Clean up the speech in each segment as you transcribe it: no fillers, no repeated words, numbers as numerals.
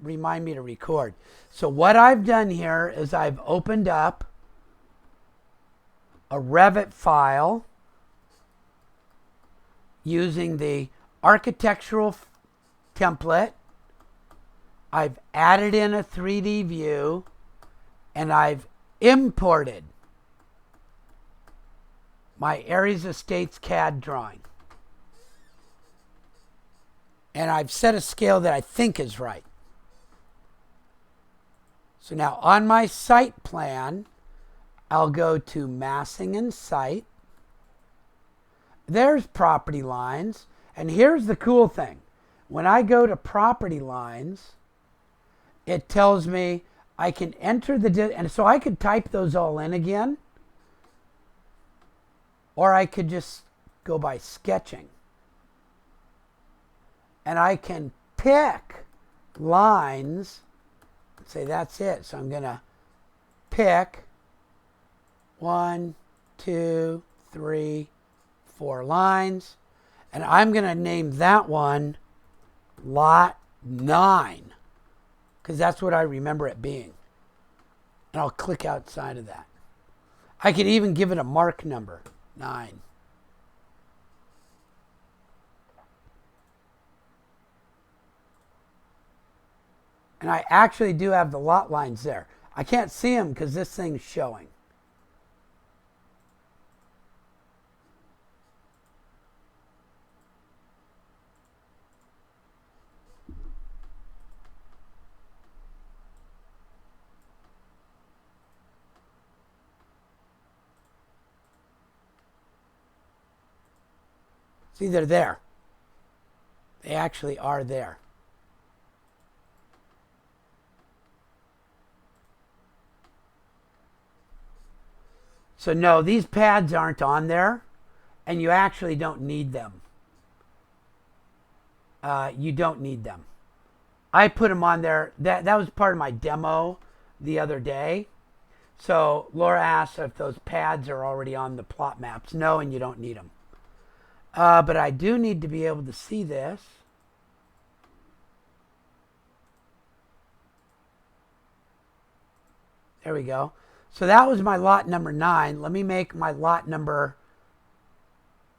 remind me to record. So what I've done here is I've opened up a Revit file using the architectural template. I've added in a 3D view, and I've imported my Aries Estates CAD drawing. And I've set a scale that I think is right. So now on my site plan, I'll go to Massing and Site. There's property lines. And here's the cool thing. When I go to property lines, it tells me I can enter and so I could type those all in again. Or I could just go by sketching. And I can pick lines and say that's it. So I'm going to pick 1, 2, 3, 4 lines. And I'm going to name that one Lot 9. Because that's what I remember it being. And I'll click outside of that. I could even give it a mark number, 9. And I actually do have the lot lines there. I can't see them because this thing's showing. See, they're there. They actually are there. So no, these pads aren't on there, and you actually don't need them. You don't need them. I put them on there. That was part of my demo the other day. So Laura asked if those pads are already on the plot maps. No, and you don't need them. But I do need to be able to see this. There we go. So that was my lot number 9. Let me make my lot number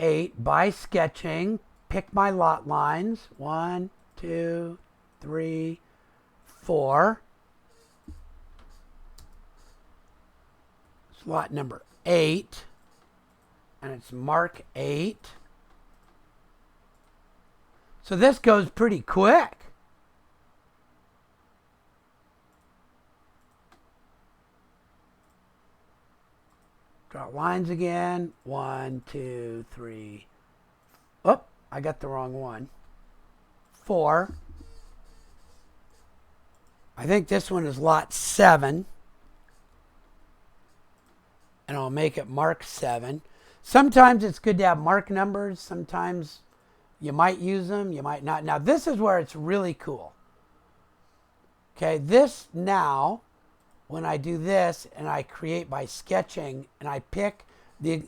8 by sketching. Pick my lot lines. 1, 2, 3, 4. It's lot number 8. And it's mark 8. So this goes pretty quick. Draw lines again. 1, 2, 3. Oh, I got the wrong one. 4. I think this one is lot 7. And I'll make it mark 7. Sometimes it's good to have mark numbers. Sometimes you might use them, you might not. Now this is where it's really cool. Okay, this now, when I do this and I create by sketching and I pick the,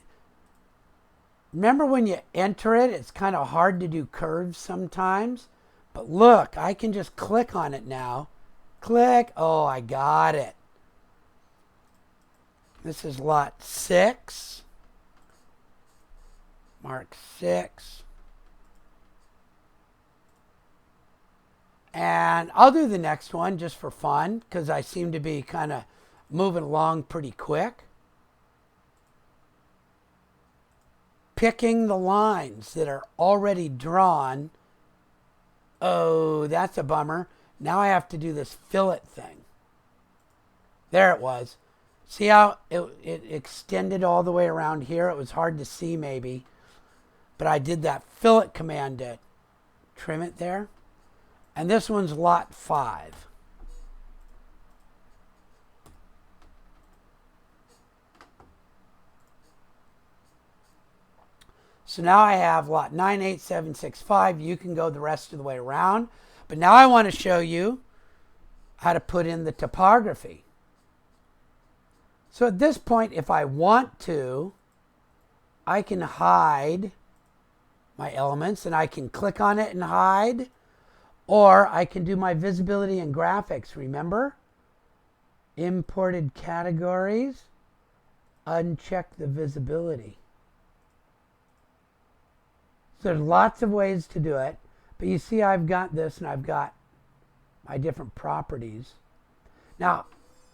remember when you enter it, it's kind of hard to do curves sometimes. But look, I can just click on it now. Click, oh, I got it. This is lot 6. Mark 6. And I'll do the next one just for fun because I seem to be kind of moving along pretty quick. Picking the lines that are already drawn. Oh, that's a bummer. Now I have to do this fillet thing. There it was. See how it extended all the way around here? It was hard to see maybe. But I did that fillet command to trim it there. And this one's lot 5. So now I have lot 98765. You can go the rest of the way around. But now I want to show you how to put in the topography. So at this point, if I want to, I can hide my elements and I can click on it and hide. Or I can do my visibility and graphics, remember? Imported categories, uncheck the visibility. So there's lots of ways to do it, but you see I've got this and I've got my different properties. Now,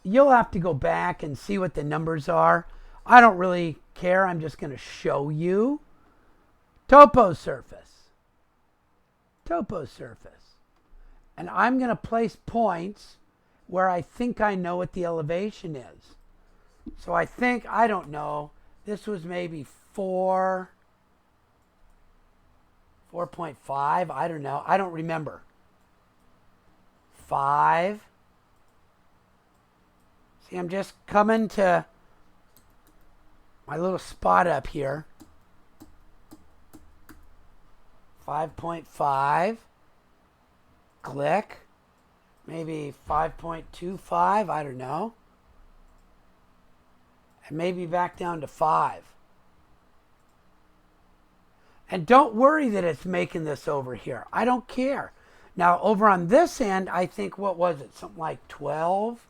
you'll have to go back and see what the numbers are. I don't really care. I'm just going to show you. Topo surface. Topo surface. And I'm going to place points where I think I know what the elevation is. So I think, I don't know, this was maybe 4.5, I don't know. I don't remember. 5. See, I'm just coming to my little spot up here. 5.5. Click. Maybe 5.25, I don't know. And maybe back down to 5. And don't worry that it's making this over here. I don't care. Now, over on this end, I think, what was it? Something like 12?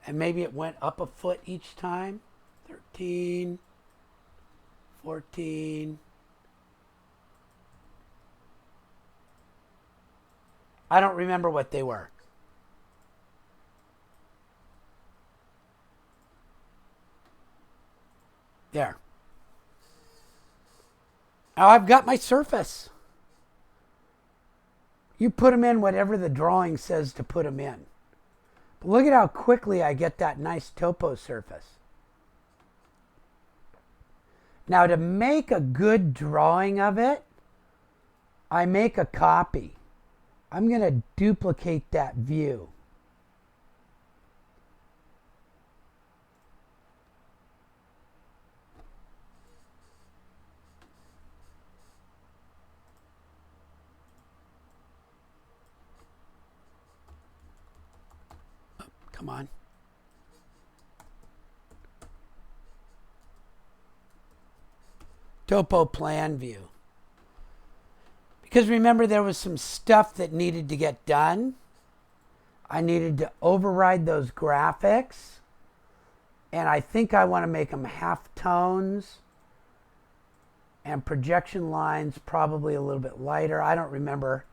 And maybe it went up a foot each time. 13, 14. I don't remember what they were. There. Now I've got my surface. You put them in whatever the drawing says to put them in. But look at how quickly I get that nice topo surface. Now to make a good drawing of it, I make a copy. I'm going to duplicate that view. Oh, come on. Topo plan view. Because remember, there was some stuff that needed to get done. I needed to override those graphics. And I think I want to make them half tones. And projection lines probably a little bit lighter. I don't remember.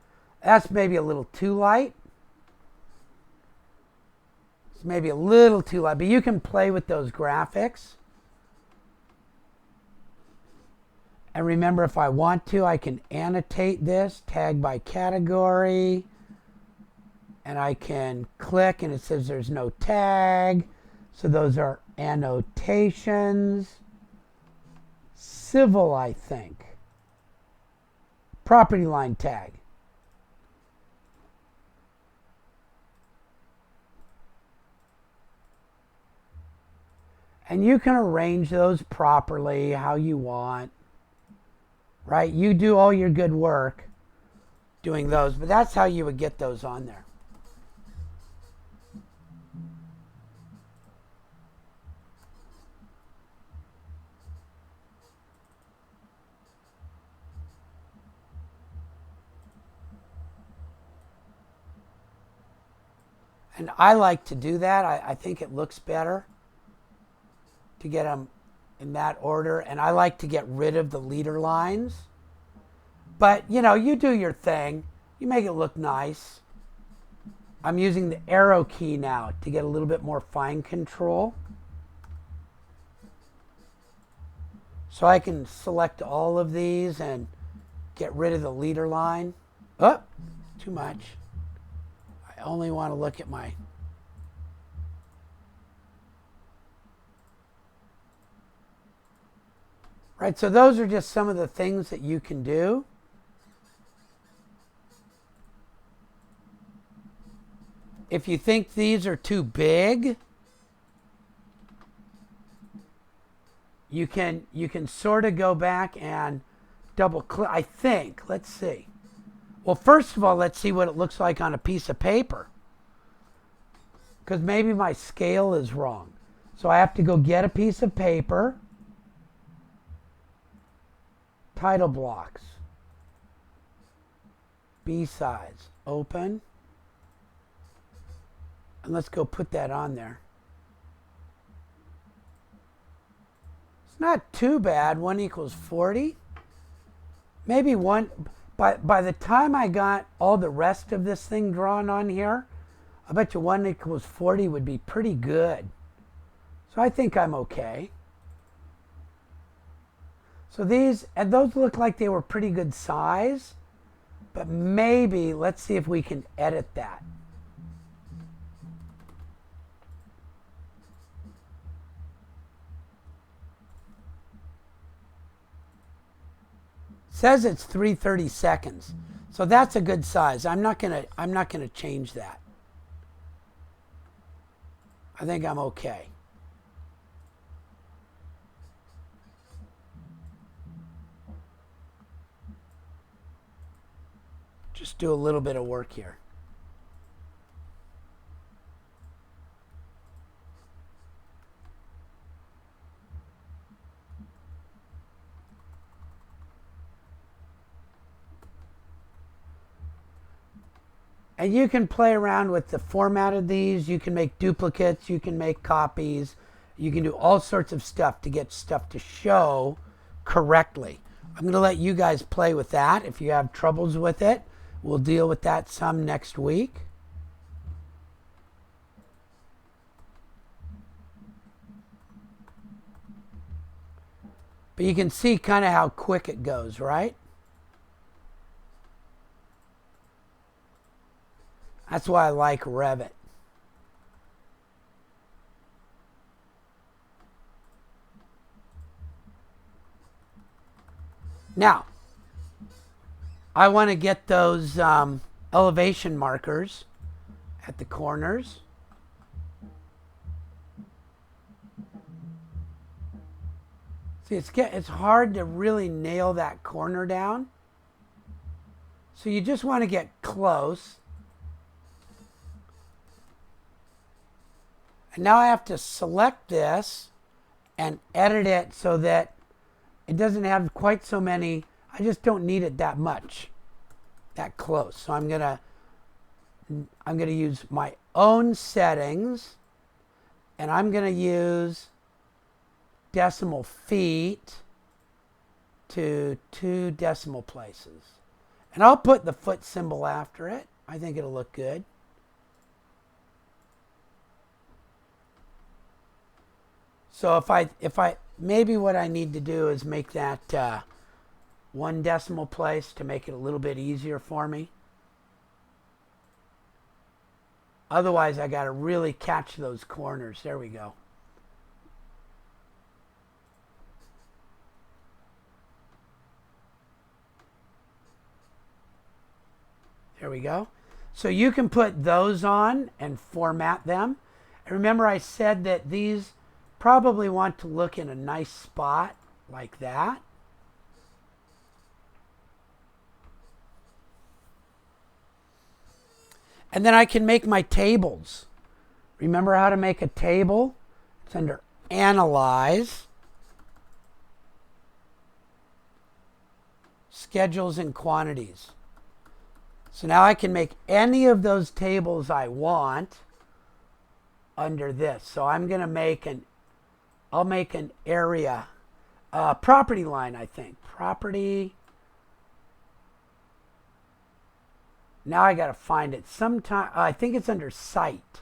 That's maybe a little too light. It's maybe a little too light. But you can play with those graphics. And remember, if I want to, I can annotate this, tag by category, and I can click and it says there's no tag. So those are annotations. Civil, I think. Property line tag. And you can arrange those properly how you want. Right? You do all your good work doing those, but that's how you would get those on there. And I like to do that. I think it looks better to get them in that order, and I like to get rid of the leader lines. But, you know, you do your thing. You make it look nice. I'm using the arrow key now to get a little bit more fine control. So I can select all of these and get rid of the leader line. Oh, too much. I only want to look at my... Right, so those are just some of the things that you can do. If you think these are too big, you can sort of go back and double click, I think. Let's see. Well, first of all, let's see what it looks like on a piece of paper. Because maybe my scale is wrong. So I have to go get a piece of paper. Title blocks. B size, open. And let's go put that on there. It's not too bad. 1 equals 40. Maybe one, by the time I got all the rest of this thing drawn on here, I bet you 1 equals 40 would be pretty good. So I think I'm okay. So these, and those look like they were pretty good size, but maybe, let's see if we can edit that. Says it's 330 seconds. So that's a good size. I'm not gonna change that. I think I'm okay. Just do a little bit of work here. And you can play around with the format of these. You can make duplicates. You can make copies. You can do all sorts of stuff to get stuff to show correctly. I'm going to let you guys play with that. If you have troubles with it, we'll deal with that some next week. But you can see kind of how quick it goes, right? That's why I like Revit. Now, I want to get those elevation markers at the corners. See, it's hard to really nail that corner down. So you just want to get close. And now I have to select this and edit it so that it doesn't have quite so many. I just don't need it that much, that close. So I'm gonna use my own settings, and I'm gonna use decimal feet to 2 decimal places. And I'll put the foot symbol after it. I think it'll look good. So if I maybe what I need to do is make that 1 decimal place to make it a little bit easier for me. Otherwise, I got to really catch those corners. There we go. There we go. So you can put those on and format them. And remember I said that these probably want to look in a nice spot like that. And then I can make my tables. Remember how to make a table? It's under Analyze, Schedules and Quantities. So now I can make any of those tables I want under this. So I'm going to I'll make an area, property line, I think. Property. Now I got to find it. Sometime, I think it's under Site.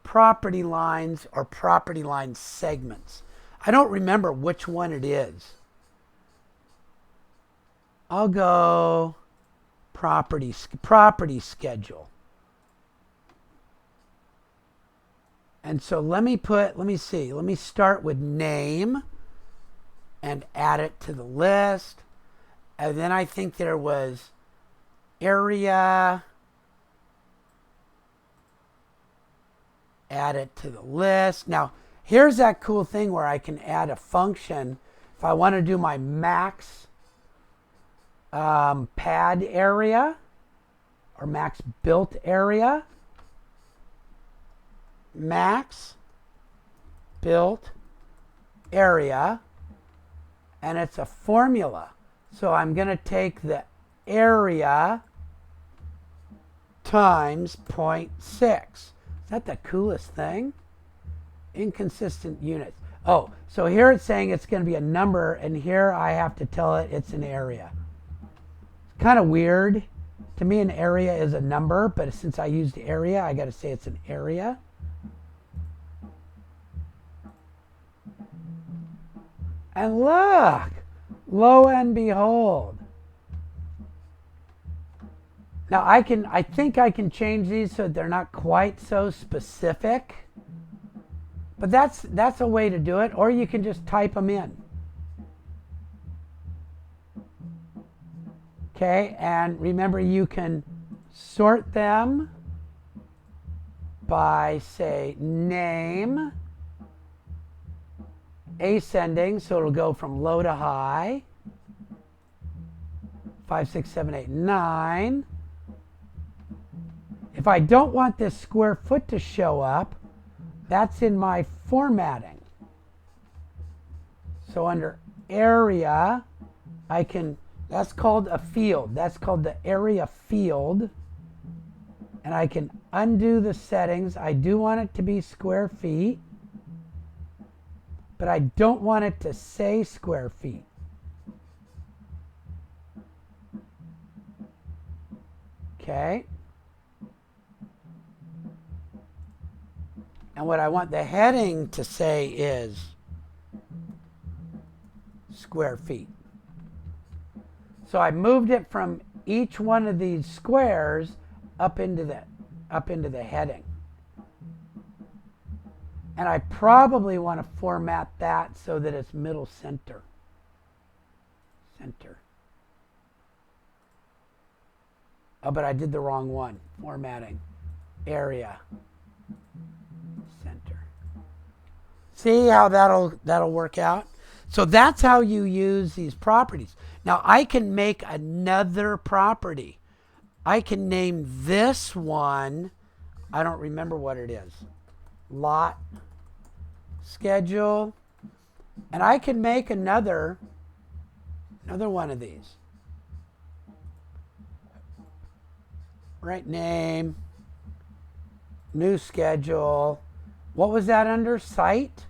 Property lines or property line segments. I don't remember which one it is. I'll go property schedule. And so let me start with name and add it to the list. And then I think there was area, add it to the list. Now, here's that cool thing where I can add a function. If I want to do my max pad area or max built area, max built area, and it's a formula. So I'm going to take the area times 0.6. Is that the coolest thing? Inconsistent units. Oh, so here it's saying it's going to be a number, and here I have to tell it it's an area. It's kind of weird. To me, an area is a number, but since I used area, I got to say it's an area. And look, lo and behold. Now I think I can change these so they're not quite so specific. But that's a way to do it, or you can just type them in. Okay, and remember you can sort them by, say, name, ascending, so it'll go from low to high, 5, 6, 7, 8, 9. If I don't want this square foot to show up, that's in my formatting. So under area, that's called a field. That's called the area field. And I can undo the settings. I do want it to be square feet, but I don't want it to say square feet. Okay. And what I want the heading to say is square feet. So I moved it from each one of these squares up into the heading. And I probably want to format that so that it's middle center. Center. Oh, but I did the wrong one. Formatting. Area. Center. See how that'll work out? So that's how you use these properties. Now I can make another property. I can name this one, I don't remember what it is, lot schedule, and I can make another one of these. Right, name, new schedule. What was that under? Site?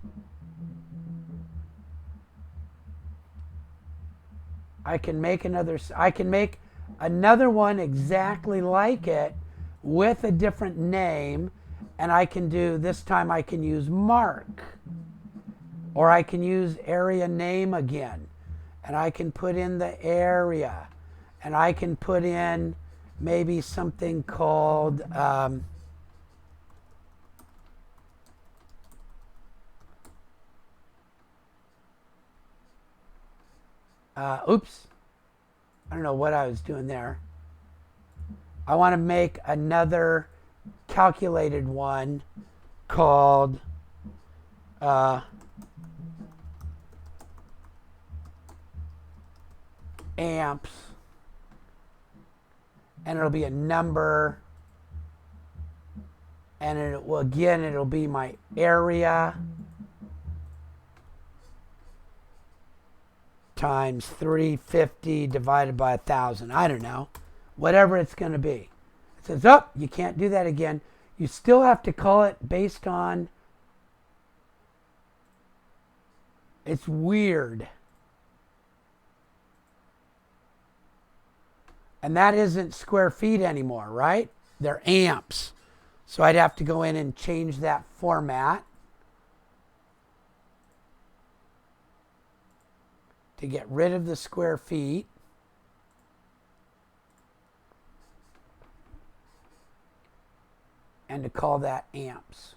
I can make another one exactly like it with a different name, and I can do, this time I can use mark, or I can use area name again, and I can put in the area, and I can put in maybe something called oops, I don't know what I was doing there. I want to make another calculated one called amps, and it'll be a number, and it'll be my area times 350 divided by 1,000. I don't know. Whatever it's going to be. It says, oh, you can't do that again. You still have to call it based on... It's weird. And that isn't square feet anymore, right? They're amps. So I'd have to go in and change that format to get rid of the square feet. And to call that amps.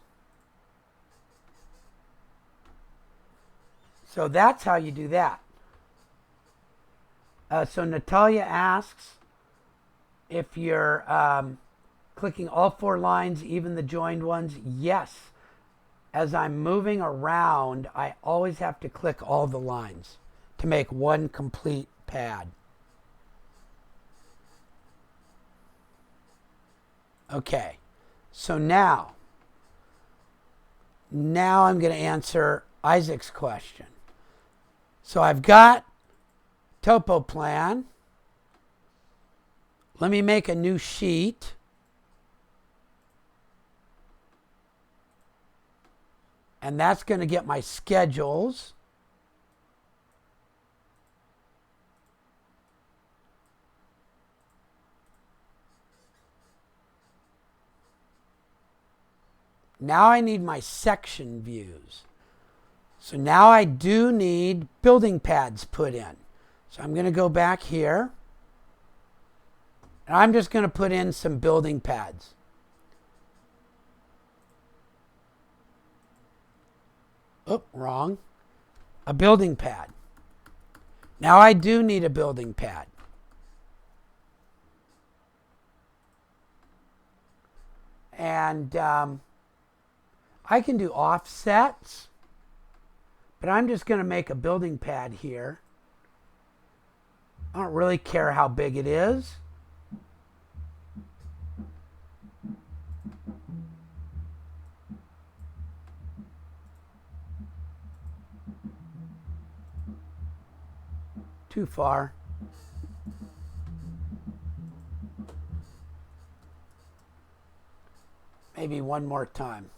So that's how you do that. So Natalia asks if you're clicking all 4 lines, even the joined ones. Yes. As I'm moving around, I always have to click all the lines to make one complete pad. Okay. So now I'm going to answer Isaac's question. So I've got topo plan. Let me make a new sheet. And that's going to get my schedules. Now I need my section views. So now I do need building pads put in. So I'm going to go back here. And I'm just going to put in some building pads. Oh, wrong. A building pad. Now I do need a building pad. And I can do offsets, but I'm just going to make a building pad here. I don't really care how big it is. Too far. Maybe one more time.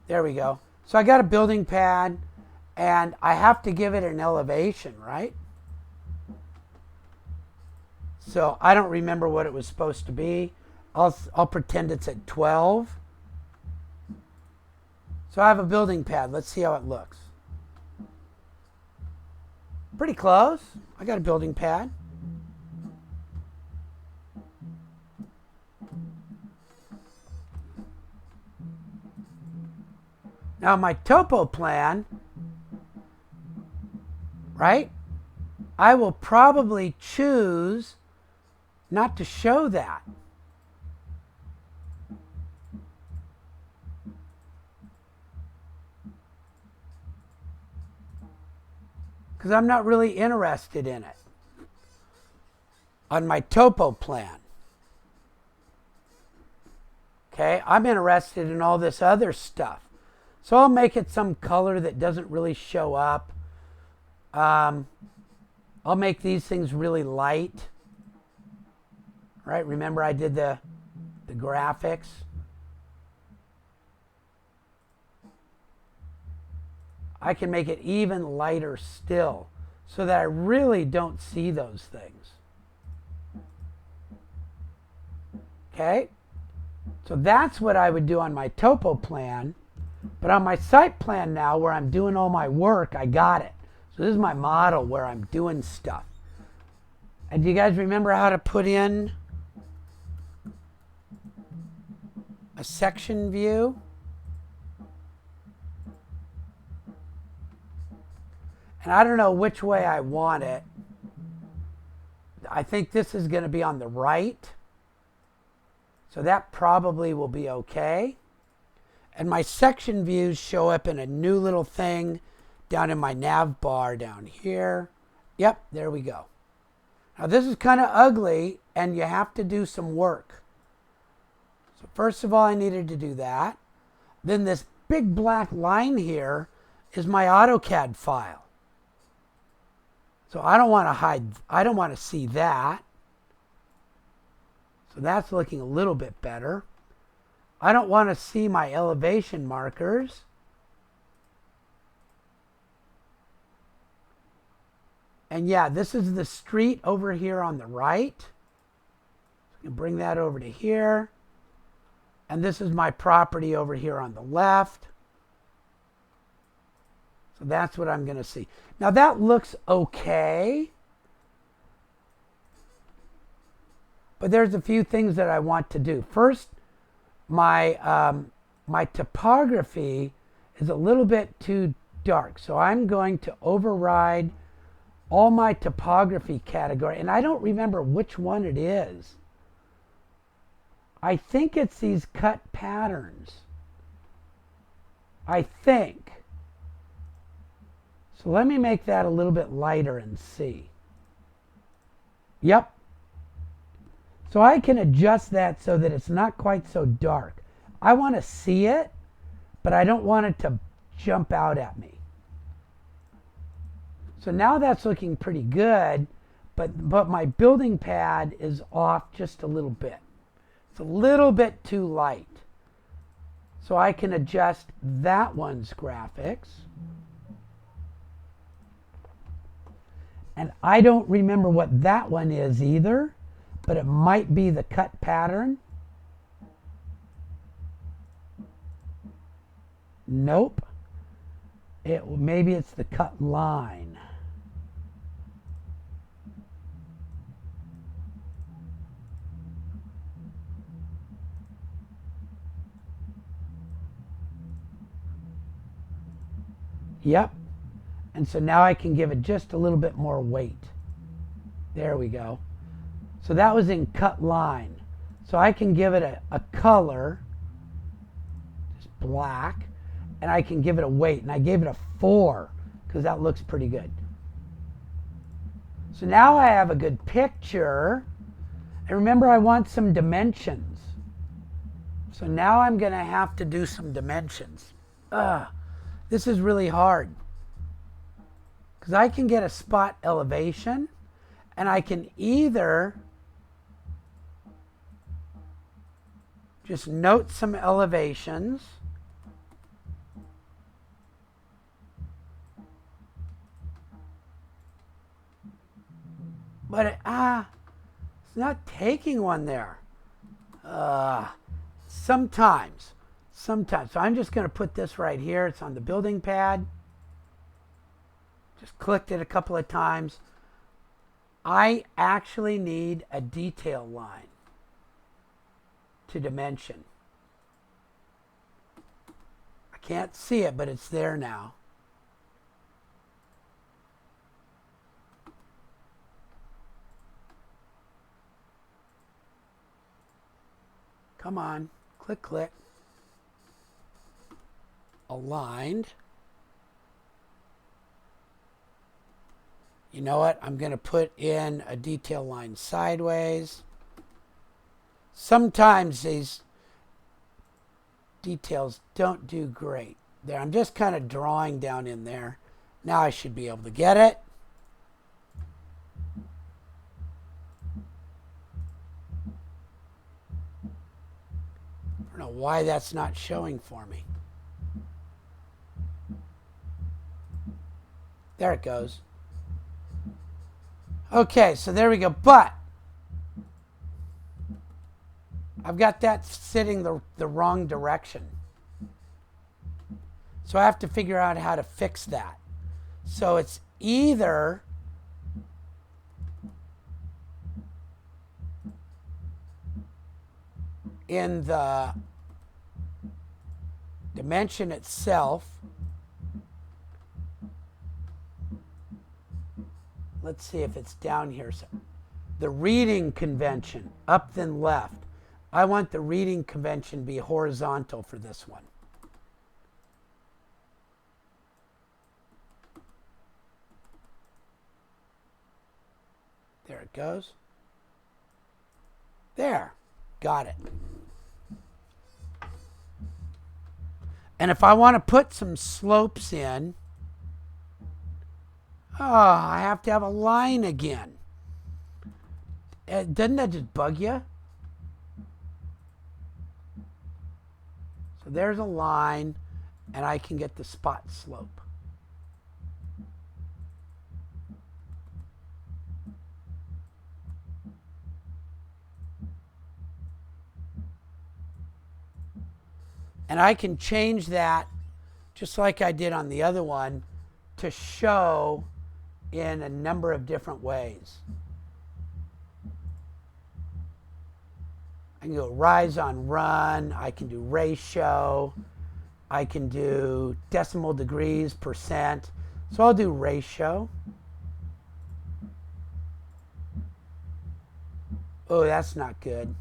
There we go. So I got a building pad, and I have to give it an elevation, right? So I don't remember what it was supposed to be. I'll pretend it's at 12. So I have a building pad. Let's see how it looks. Pretty close. I got a building pad. Now my topo plan, right? I will probably choose not to show that. Because I'm not really interested in it on my topo plan. Okay, I'm interested in all this other stuff. So I'll make it some color that doesn't really show up. I'll make these things really light. Right, remember I did the graphics. I can make it even lighter still so that I really don't see those things. Okay? So that's what I would do on my topo plan. But on my site plan now, where I'm doing all my work, I got it. So this is my model where I'm doing stuff. And do you guys remember how to put in a section view? And I don't know which way I want it. I think this is going to be on the right. So that probably will be okay. And my section views show up in a new little thing down in my nav bar down here. Yep, there we go. Now this is kind of ugly and you have to do some work. So first of all, I needed to do that. Then this big black line here is my AutoCAD file. So I don't want to hide, I don't want to see that. So that's looking a little bit better. I don't want to see my elevation markers. And yeah, this is the street over here on the right. So I can bring that over to here. And this is my property over here on the left. So that's what I'm going to see. Now that looks okay. But there's a few things that I want to do. First, my topography is a little bit too dark. So I'm going to override all my topography category. And I don't remember which one it is. I think it's these cut patterns. I think. So let me make that a little bit lighter and see. Yep. So I can adjust that so that it's not quite so dark. I want to see it, but I don't want it to jump out at me. So now that's looking pretty good, but my building pad is off just a little bit. It's a little bit too light. So I can adjust that one's graphics. And I don't remember what that one is either, but it might be the cut pattern. Nope. Maybe it's the cut line. Yep. And so now I can give it just a little bit more weight. There we go. So that was in cut line. So I can give it a color, just black, and I can give it a weight. And I gave it a 4 because that looks pretty good. So now I have a good picture. And remember, I want some dimensions. So now I'm going to have to do some dimensions. This is really hard. Because I can get a spot elevation, and I can either just note some elevations, but it's not taking one there. Sometimes. So I'm just going to put this right here. It's on the building pad. Just clicked it a couple of times. I actually need a detail line to dimension. I can't see it, but it's there now. Come on, click. Aligned. You know what? I'm going to put in a detail line sideways. Sometimes these details don't do great. There, I'm just kind of drawing down in there. Now I should be able to get it. I don't know why that's not showing for me. There it goes. Okay, so there we go. But I've got that sitting the wrong direction. So I have to figure out how to fix that. So it's either in the dimension itself. Let's see if it's down here. So the reading convention, up then left. I want the reading convention to be horizontal for this one. There it goes. There. Got it. And if I want to put some slopes in, I have to have a line again. Doesn't that just bug you? So there's a line, and I can get the spot slope. And I can change that, just like I did on the other one, to show in a number of different ways. I can go rise on run. I can do ratio. I can do decimal degrees, percent. So I'll do ratio. Oh, that's not good.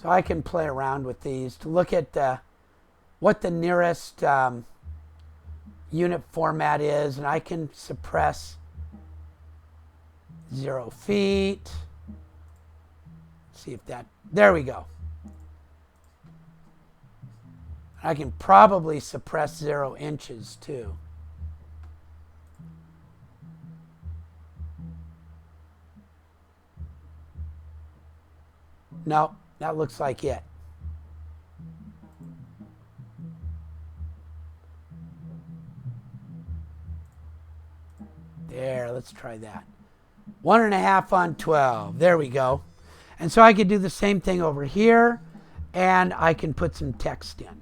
So I can play around with these to look at what the nearest unit format is, and I can suppress 0 feet, See if that, there we go. I can probably suppress 0 inches too. No, that looks like it. There, let's try that. 1.5 on 12. There we go. And so I could do the same thing over here, and I can put some text in.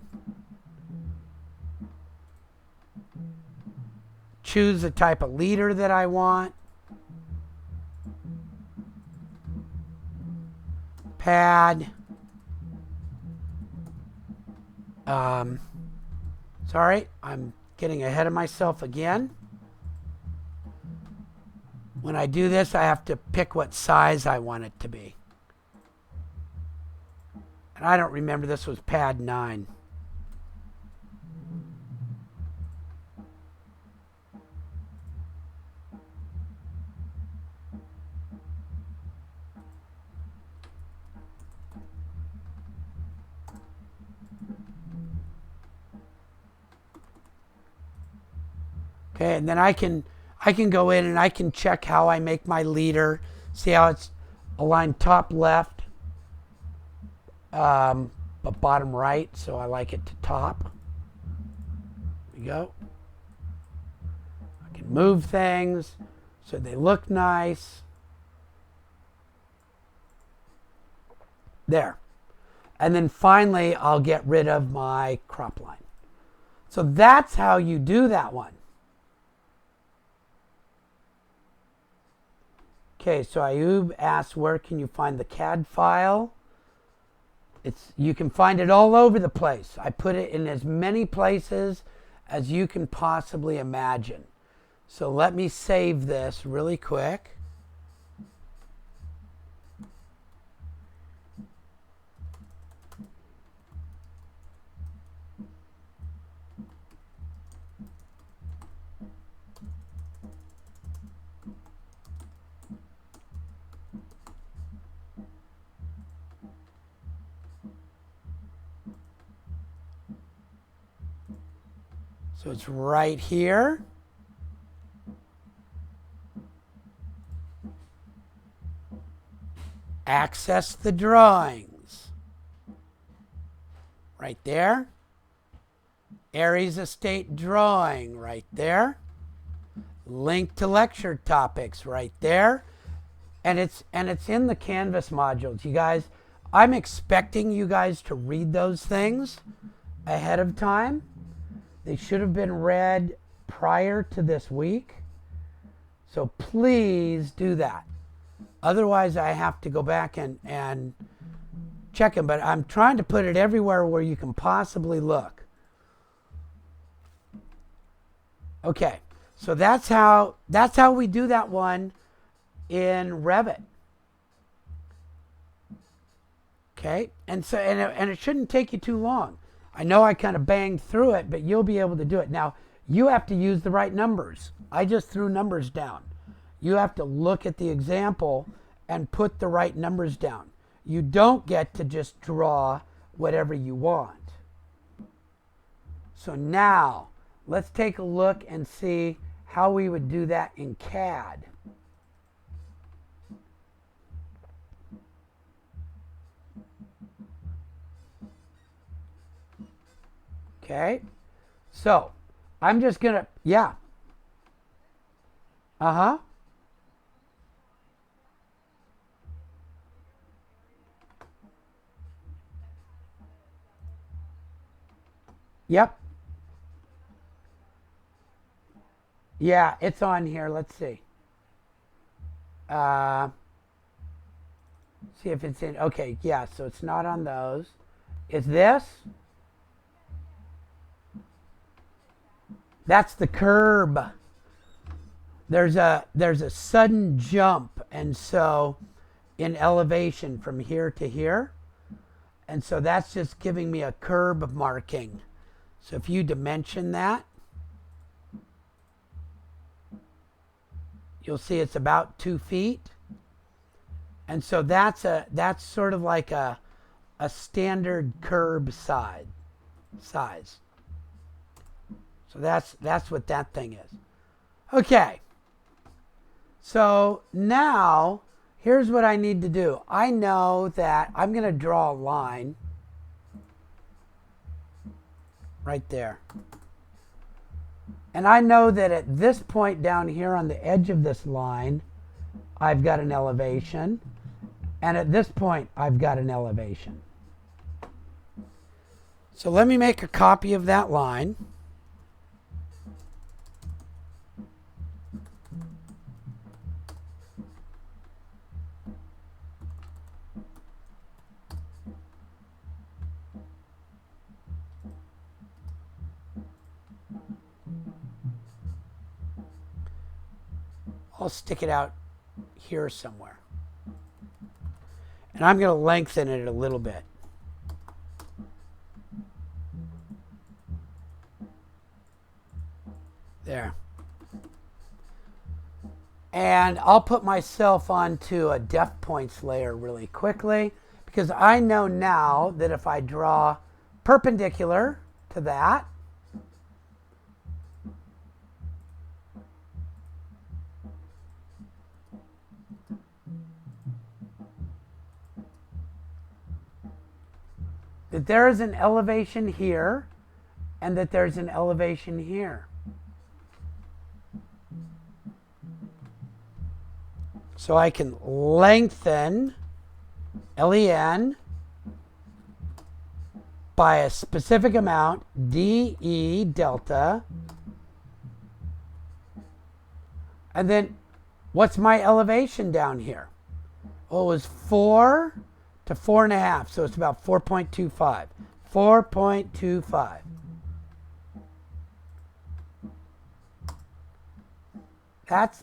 Choose the type of leader that I want. Pad. Sorry, I'm getting ahead of myself again. When I do this, I have to pick what size I want it to be. And I don't remember, this was pad 9. Okay, and then I can go in and I can check how I make my leader. See how it's aligned top left, but bottom right, so I like it to top. There we go. I can move things so they look nice. There. And then finally, I'll get rid of my crop line. So that's how you do that one. Okay, so Ayub asks, where can you find the CAD file? You can find it all over the place. I put it in as many places as you can possibly imagine. So let me save this really quick. So it's right here. Access the drawings. Right there. Aries Estate drawing right there. Link to lecture topics right there. And it's in the Canvas modules. You guys, I'm expecting you guys to read those things ahead of time. They should have been read prior to this week. So please do that. Otherwise, I have to go back and check them. But I'm trying to put it everywhere where you can possibly look. Okay, so that's how we do that one in Revit. Okay, and it shouldn't take you too long. I know I kind of banged through it, but you'll be able to do it. Now, you have to use the right numbers. I just threw numbers down. You have to look at the example and put the right numbers down. You don't get to just draw whatever you want. So now, let's take a look and see how we would do that in CAD. Okay, so I'm just gonna, yeah. Uh-huh. Yep. Yeah, it's on here. Let's see. See if it's in. Okay, yeah, so it's not on those. Is this? That's the curb. There's a sudden jump, and so in elevation from here to here. And so that's just giving me a curb marking. So if you dimension that, you'll see it's about 2 feet. And so that's sort of like a standard curb size. So that's what that thing is. Okay. So now here's what I need to do. I know that I'm going to draw a line right there. And I know that at this point down here on the edge of this line, I've got an elevation. And at this point, I've got an elevation. So let me make a copy of that line. I'll stick it out here somewhere. And I'm going to lengthen it a little bit. There. And I'll put myself onto a depth points layer really quickly, because I know now that if I draw perpendicular to that, that there is an elevation here and that there's an elevation here. So I can lengthen LEN by a specific amount, DE delta. And then what's my elevation down here? Well, it was 4 to 4.5, so it's about 4.25. 4.25.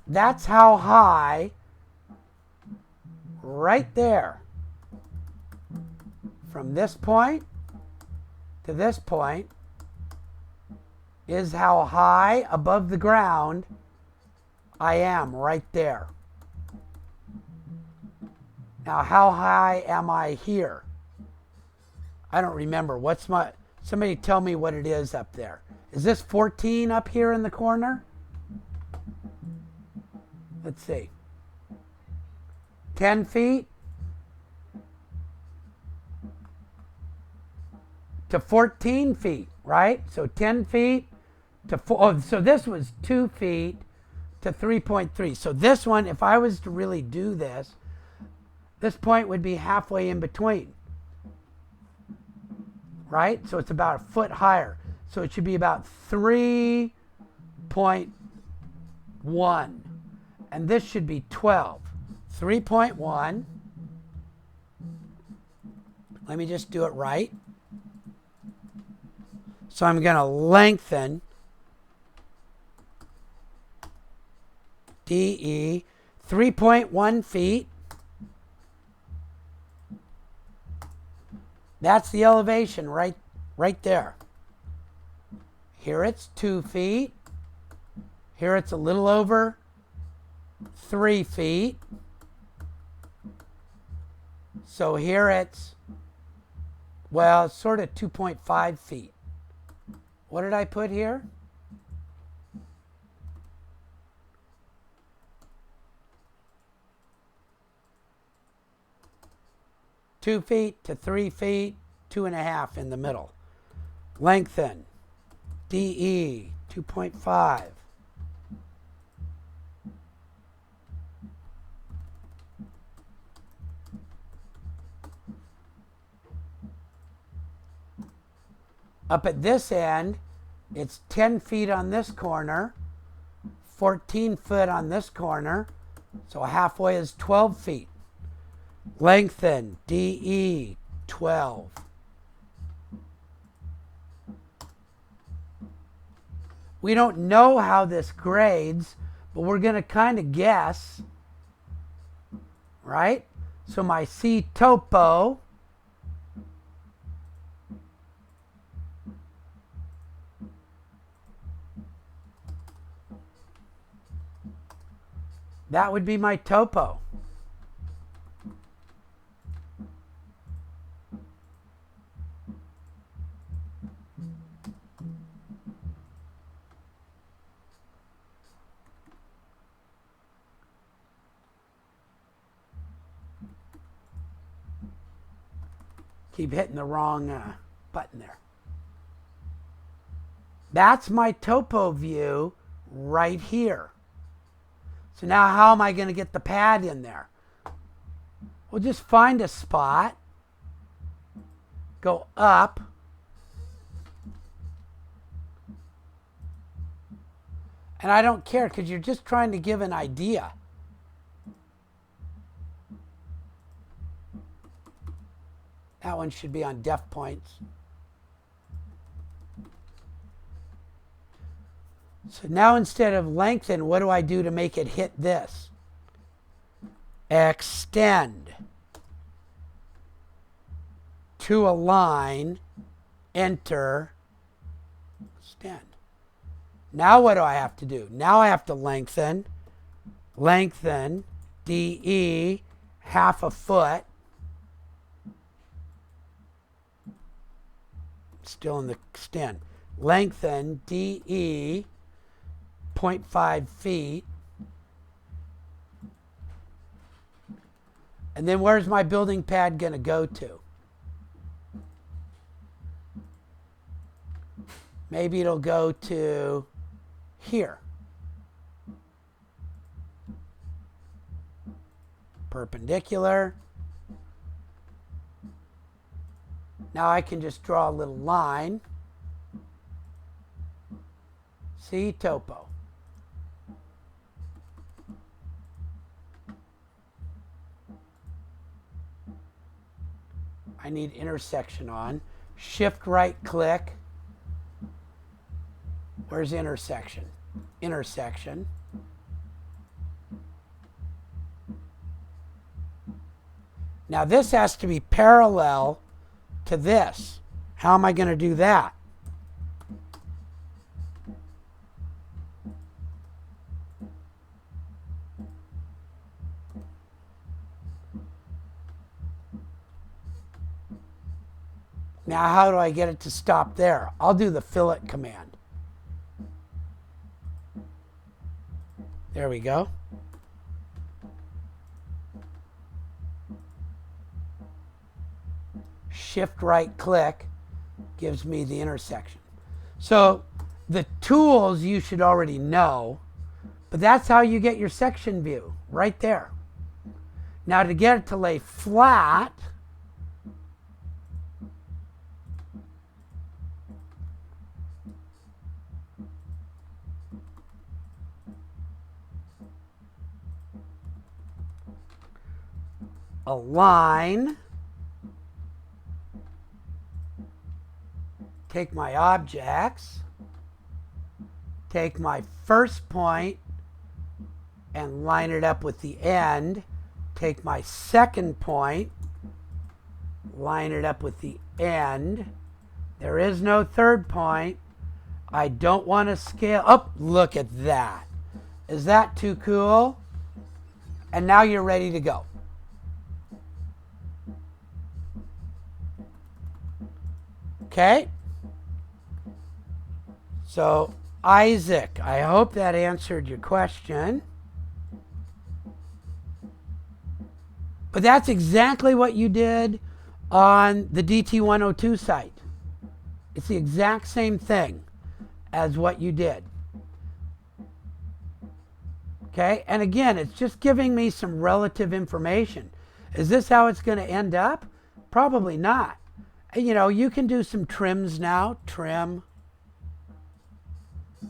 That's how high, right there, from this point to this point, is how high above the ground I am right there. Now, how high am I here? I don't remember. Somebody tell me what it is up there. Is this 14 up here in the corner? Let's see. 10 feet to 14 feet, right? So 10 feet to 4. Oh, so this was 2 feet to 3.3. So this one, if I was to really do this, this point would be halfway in between, right? So it's about a foot higher. So it should be about 3.1. And this should be 12. 3.1. Let me just do it right. So I'm going to lengthen DE 3.1 feet. That's the elevation right there. Here it's 2 feet. Here it's a little over 3 feet. So here it's, well, it's sort of 2.5 feet. What did I put here? Two feet to 3 feet, 2.5 in the middle. Lengthen, DE, 2.5. Up at this end, it's 10 feet on this corner, 14 foot on this corner, so halfway is 12 feet. Lengthen, DE, 12. We don't know how this grades, but we're going to kind of guess, right? So my C topo that would be my topo. Keep hitting the wrong button there. That's my topo view right here. So now how am I going to get the pad in there? We'll just find a spot, go up, and I don't care because you're just trying to give an idea. That one should be on def points. So now instead of lengthen, what do I do to make it hit this? Extend to align, enter, extend. Now what do I have to do? Now I have to lengthen, DE, half a foot. Still in the extend. Lengthen, DE, 0.5 feet. And then where's my building pad going to go to? Maybe it'll go to here. Perpendicular. Now I can just draw a little line. See, topo. I need intersection on. Shift right click. Where's intersection? Intersection. Now this has to be parallel to this. How am I going to do that? Now how do I get it to stop there? I'll do the fillet command. There we go. Shift right click gives me the intersection. So the tools you should already know, but that's how you get your section view, right there. Now to get it to lay flat, align, take my objects, take my first point and line it up with the end, take my second point, line it up with the end. There is no third point. I don't want to scale up. Look at that. Is that too cool? And now you're ready to go. Okay? So, Isaac, I hope that answered your question. But that's exactly what you did on the DT102 site. It's the exact same thing as what you did. Okay? And again, it's just giving me some relative information. Is this how it's going to end up? Probably not. You know, you can do some trims now. Trim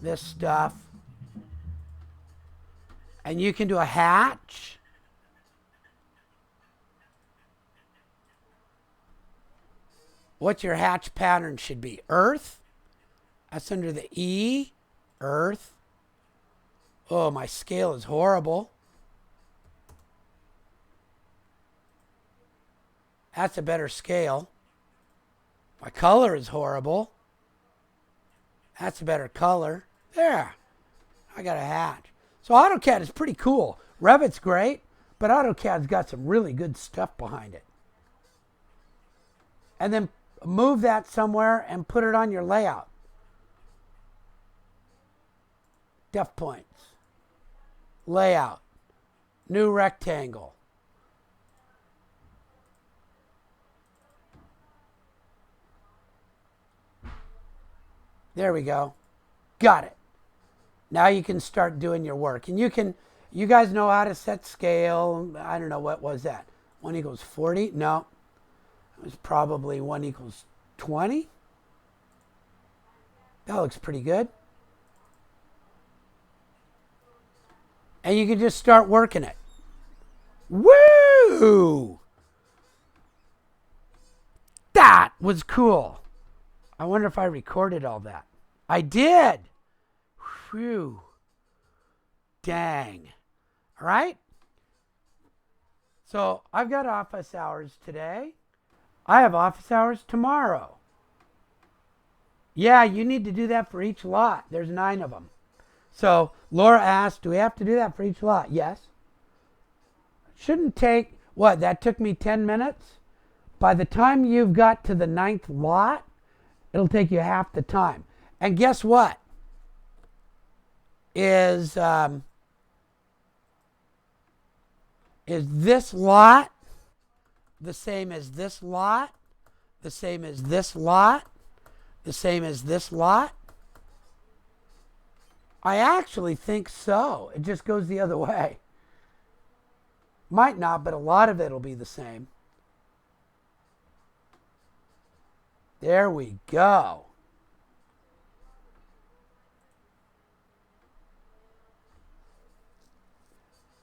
this stuff. And you can do a hatch. What your hatch pattern should be. Earth. That's under the E. Earth. Oh, my scale is horrible. That's a better scale. My color is horrible. That's a better color. There. I got a hatch. So AutoCAD is pretty cool. Revit's great, but AutoCAD's got some really good stuff behind it. And then move that somewhere and put it on your layout. Def points. Layout. New rectangle. There we go. Got it. Now you can start doing your work. And you guys know how to set scale. I don't know, what was that? 1 equals 40? No. It was probably 1 equals 20. That looks pretty good. And you can just start working it. Woo! That was cool. I wonder if I recorded all that. I did. Phew. Dang. All right. So I've got office hours today. I have office hours tomorrow. Yeah, you need to do that for each lot. There's 9 of them. So Laura asked, do we have to do that for each lot? Yes. Shouldn't take, what, that took me 10 minutes? By the time you've got to the 9th lot, it'll take you half the time. And guess what? Is this lot the same as this lot? The same as this lot? The same as this lot? I actually think so. It just goes the other way. Might not, but a lot of it will be the same. There we go.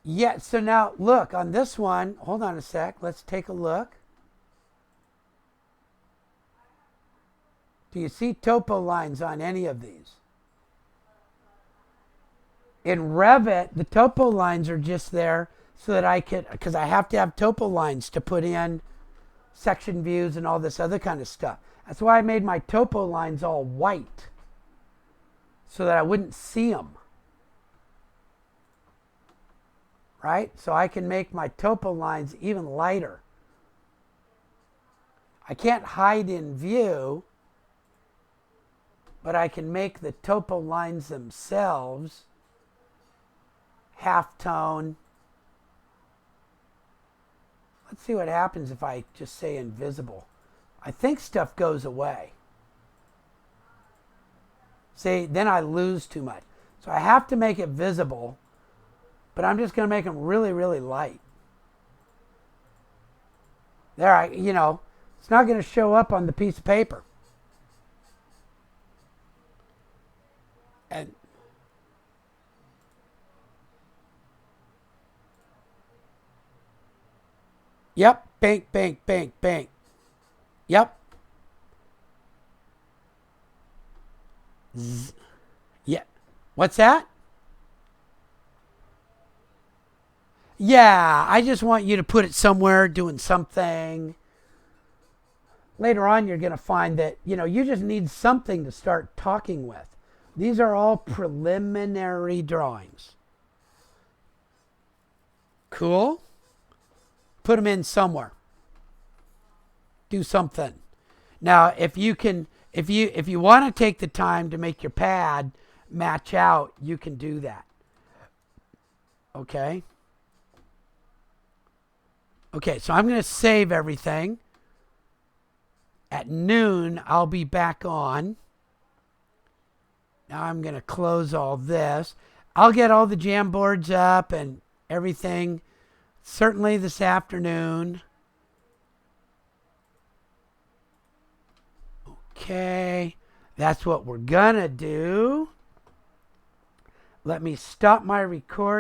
Yeah, so now look on this one. Hold on a sec. Let's take a look. Do you see topo lines on any of these? In Revit, the topo lines are just there so that I can, because I have to have topo lines to put in section views and all this other kind of stuff. That's why I made my topo lines all white, so that I wouldn't see them. Right? So I can make my topo lines even lighter. I can't hide in view, but I can make the topo lines themselves halftone. Let's see what happens if I just say invisible. I think stuff goes away. See, then I lose too much. So I have to make it visible, but I'm just going to make them really, really light. There, it's not going to show up on the piece of paper. And yep, bank, bank, bank, bank. Yep. Yeah. What's that? Yeah, I just want you to put it somewhere doing something. Later on, you're going to find that, you just need something to start talking with. These are all preliminary drawings. Cool? Put them in somewhere. Do something. Now, if you want to take the time to make your pad match out, you can do that. Okay? Okay, so I'm going to save everything. At noon, I'll be back on. Now I'm going to close all this. I'll get all the Jamboards up and everything certainly this afternoon. Okay, that's what we're going to do. Let me stop my recording.